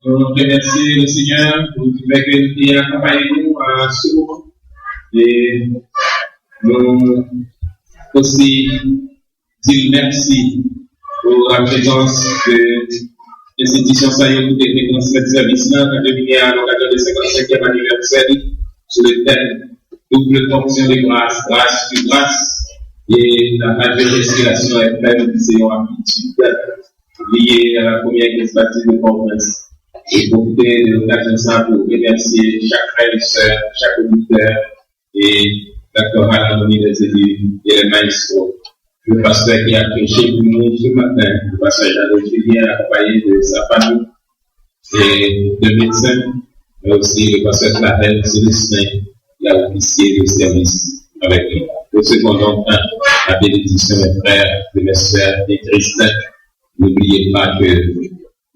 Nous remercions le Seigneur pour le fait qu'il a accompagné nous à ce moment. Et nous aussi dire merci pour la présence de l'institution Sayon qui était dans ce service-là, qui a devenu à l'occasion du 55e anniversaire sur le thème double fonction de grâce, grâce sur grâce, et la majeure respiration FM, c'est une habitude liée à la première église baptiste de Port-au-Prince. Et profiter de l'occasion ça pour remercier chaque frère et sœur, chaque auditeur et d'accord à l'harmonie des élus et les maestros. Le pasteur qui a prêché pour nous ce matin, le pasteur Jean-Luc Julien, accompagné de sa famille et de médecins, mais aussi le pasteur Flavel Célestin, qui a officié le service avec nous. Nous secondons la bénédiction des frères, de mes sœurs et Christ. N'oubliez pas que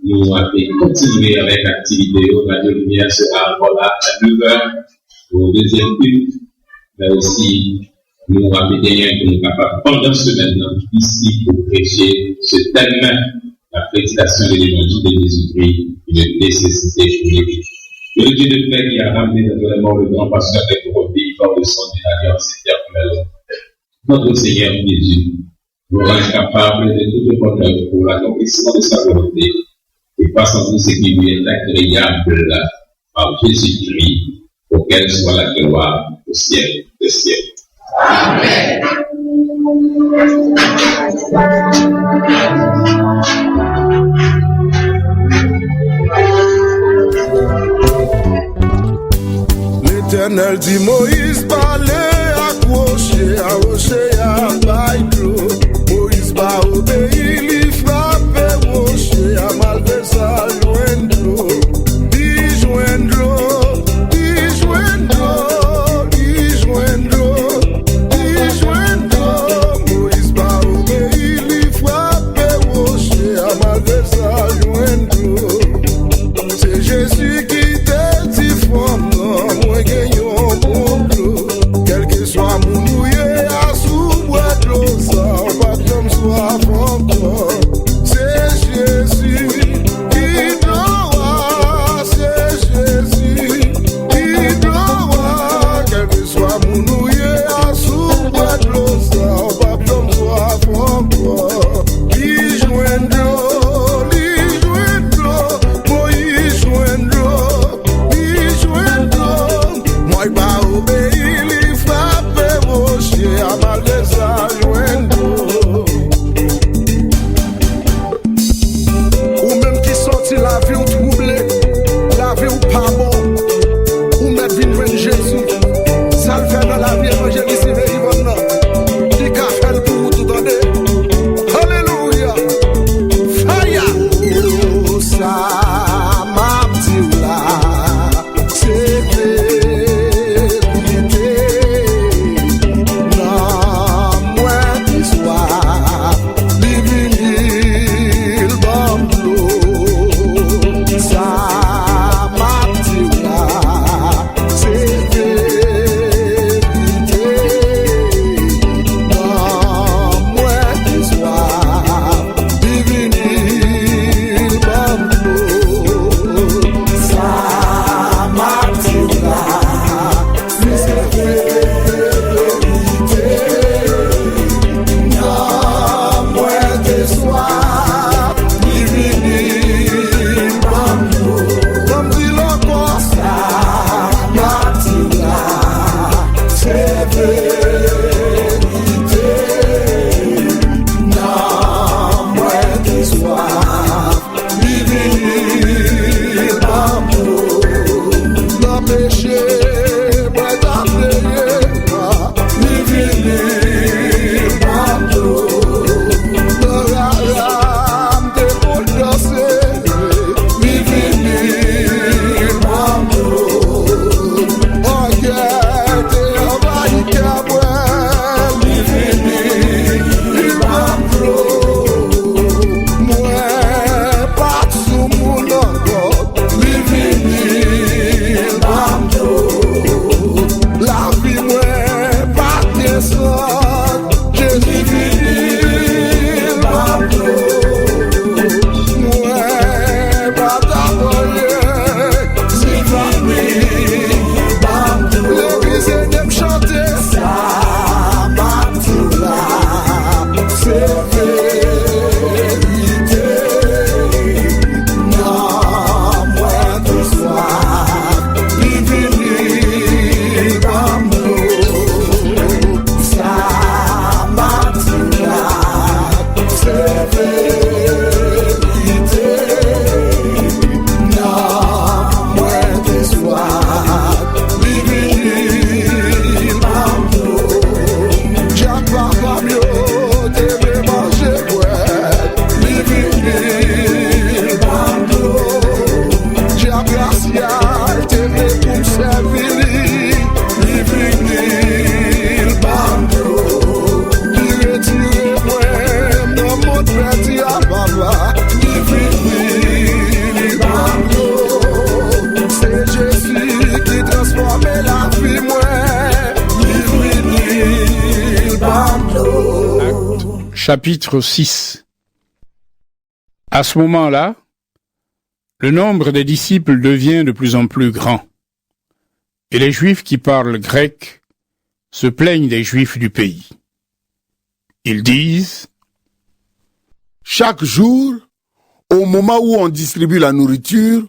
nous avons continué avec l'activité. Radio Lumière sera encore là à 9h au deuxième culte, mais aussi nous avons gagné que nous sommes capables pendant ce maintenant ici pour prêcher ce thème, la prédication de l'évangile de Jésus-Christ et de nécessité pour l'Église. Le Dieu de paix qui a ramené naturellement le grand pasteur avec vos pays par le son de l'alliance éternelle, notre Seigneur Jésus, nous rend capables de tout le bonheur pour l'accomplissement de sa volonté. Et passons tout ce qui lui est agréable par Jésus-Christ, auquel soit la gloire au ciel des siècles. Amen. L'Éternel dit Moïse parlait accroché à rocher à Baïdro. Moïse va obéir, il frappe rocher à malversa joindre. Moïse va obéir, il frappe rocher à malversa joindre. C'est Jésus qui te dit femme, moi gagnons pour nous. Chapitre 6. À ce moment-là, le nombre des disciples devient de plus en plus grand, et les Juifs qui parlent grec se plaignent des Juifs du pays. Ils disent: Chaque jour, au moment où on distribue la nourriture,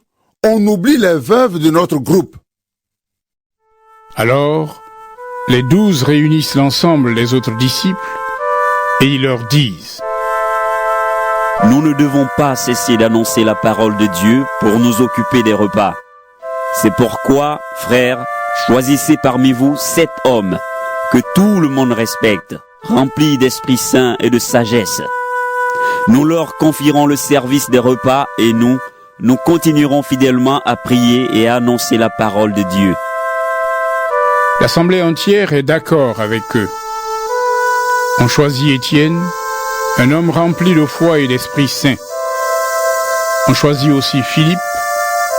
on oublie les veuves de notre groupe. Alors, les 12 réunissent l'ensemble des autres disciples et ils leur disent: Nous ne devons pas cesser d'annoncer la parole de Dieu pour nous occuper des repas. C'est pourquoi, frères, choisissez parmi vous 7 hommes que tout le monde respecte, remplis d'Esprit Saint et de sagesse. Nous leur confierons le service des repas et nous continuerons fidèlement à prier et à annoncer la parole de Dieu. L'assemblée entière est d'accord avec eux. On choisit Étienne, un homme rempli de foi et d'Esprit Saint. On choisit aussi Philippe,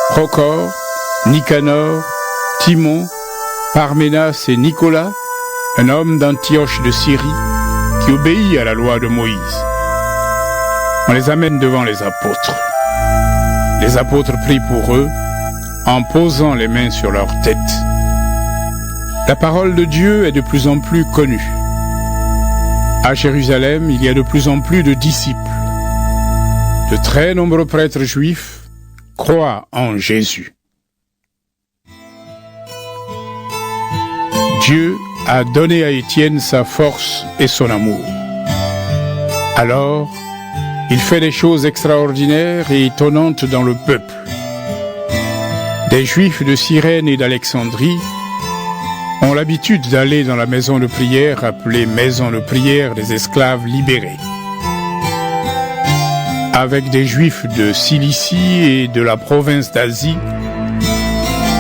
Procore, Nicanor, Timon, Parménas et Nicolas, un homme d'Antioche de Syrie qui obéit à la loi de Moïse. On les amène devant les apôtres. Les apôtres prient pour eux en posant les mains sur leurs têtes. La parole de Dieu est de plus en plus connue. À Jérusalem, il y a de plus en plus de disciples. De très nombreux prêtres juifs croient en Jésus. Dieu a donné à Étienne sa force et son amour. Alors, il fait des choses extraordinaires et étonnantes dans le peuple. Des Juifs de Cyrène et d'Alexandrie ont l'habitude d'aller dans la maison de prière appelée maison de prière des esclaves libérés. Avec des Juifs de Cilicie et de la province d'Asie,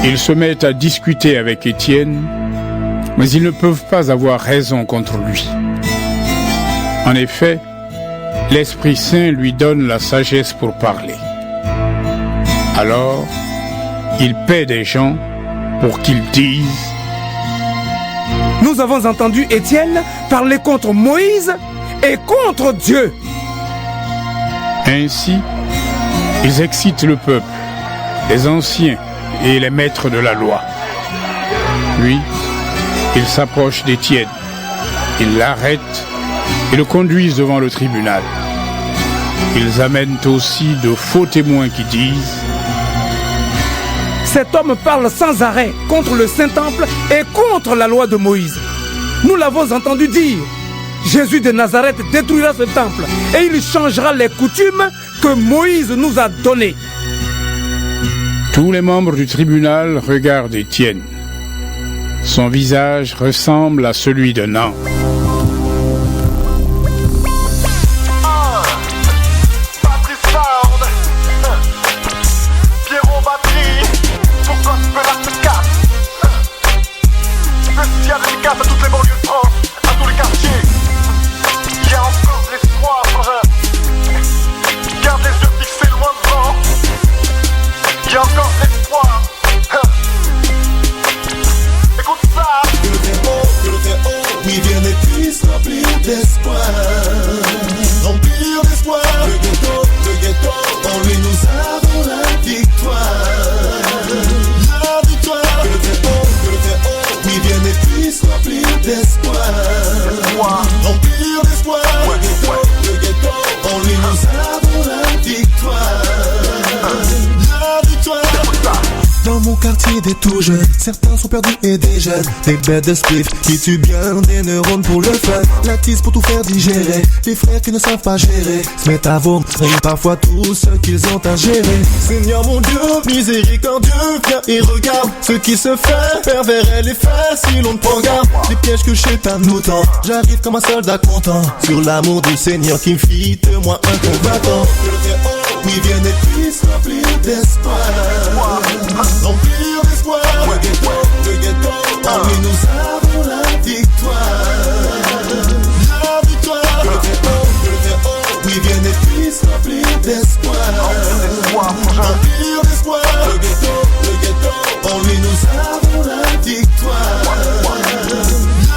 ils se mettent à discuter avec Étienne, mais ils ne peuvent pas avoir raison contre lui. En effet, l'Esprit Saint lui donne la sagesse pour parler. Alors, il paie des gens pour qu'ils disent: Nous avons entendu Étienne parler contre Moïse et contre Dieu. Ainsi, ils excitent le peuple, les anciens et les maîtres de la loi. Puis, ils s'approchent d'Étienne, ils l'arrêtent et le conduisent devant le tribunal. Ils amènent aussi de faux témoins qui disent: Cet homme parle sans arrêt contre le Saint-Temple et contre la loi de Moïse. Nous l'avons entendu dire: Jésus de Nazareth détruira ce temple et il changera les coutumes que Moïse nous a données. Tous les membres du tribunal regardent Étienne. Son visage ressemble à celui d'un ange. Des tout jeunes, certains sont perdus et des jeunes, des bêtes de spliff qui tuent bien des neurones pour le fun. La tisse pour tout faire digérer, les frères qui ne savent pas gérer se mettent à vomir parfois tout ce qu'ils ont à gérer. Seigneur mon Dieu, miséricordieux, viens et regarde ce qui se fait. Pervers et les faits si l'on ne prend garde, les pièges que Chétan nous tend. J'arrive comme un soldat content sur l'amour du Seigneur qui me fit de moi un combattant. Oui, viens et puisse remplir d'espoir. Remplir d'espoir. Le ghetto, en lui nous avons la victoire. La victoire. Que le très haut, oui, viens et puisse remplir d'espoir. Remplir d'espoir. Le ghetto, en lui nous avons la victoire.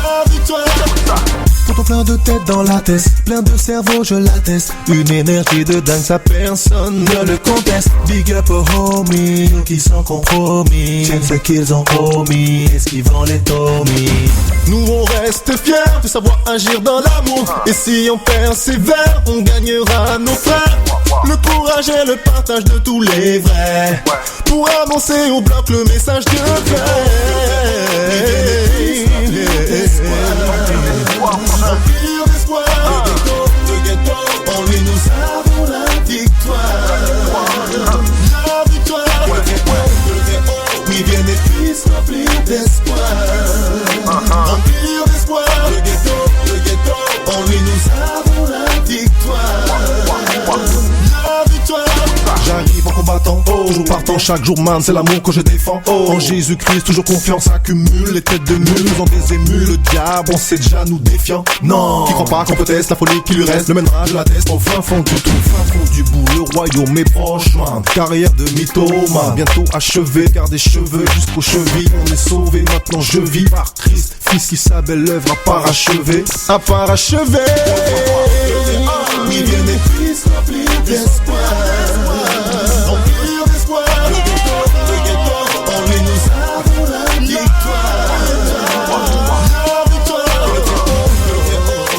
La victoire. Pour ton plein de tête dans la tête, plein de cerveau, je l'atteste. Une énergie de dingue, ça personne ne le conteste. Big up aux homies, nous qui sont compromis. Tiens ce qu'ils ont promis, esquivant les tomies. Nous on reste fiers de savoir agir dans l'amour. Et si on persévère, on gagnera nos frères. Le courage et le partage de tous les vrais, pour annoncer au bloc le message de paix. Empire d'espoir, le ghetto, en lui nous avons la victoire. La victoire, le ghetto, oui viennent et puissent remplir d'espoir. Empire d'espoir, le ghetto, en lui nous avons la victoire. J'arrive en combattant, toujours partant, chaque jour man, c'est l'amour que je défends. En Jésus-Christ, toujours confiance, accumule les têtes de mule, nous en désémule. Le diable, on sait déjà nous défiant. Non, qui croit pas qu'on peut tester la folie qui lui reste, le mènera, je la teste au fin fond du trou, fin fond du bout, le royaume est proche, man. Carrière de mythomane, bientôt achevé, car des cheveux jusqu'aux chevilles, on est sauvé, maintenant je vis par Christ, fils qui sa belle œuvre à parachever, à parachever. Oui, viens et puisse remplir d'espoir. Empire d'espoir, le ghetto, en lui nous avons la victoire. La victoire,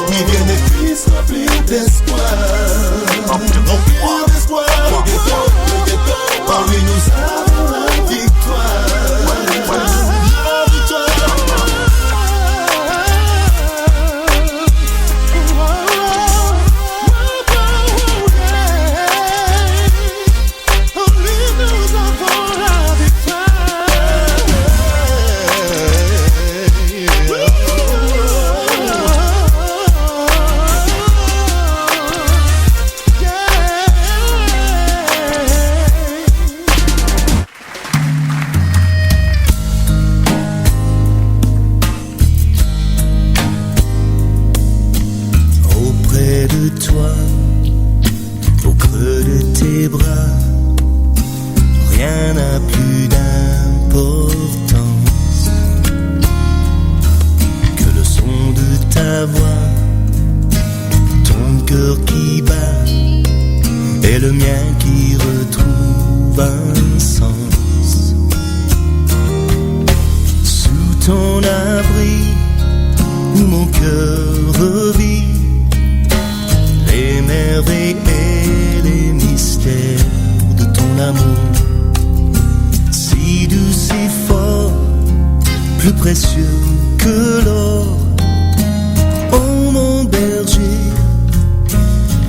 oui, viens et puisse remplir d'espoir. Empire d'espoir, le ghetto, en lui nous avons la victoire.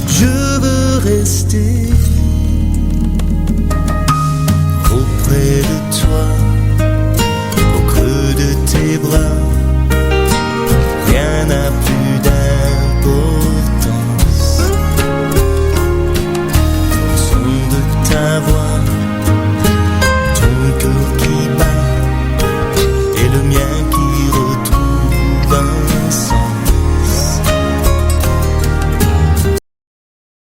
Je veux rester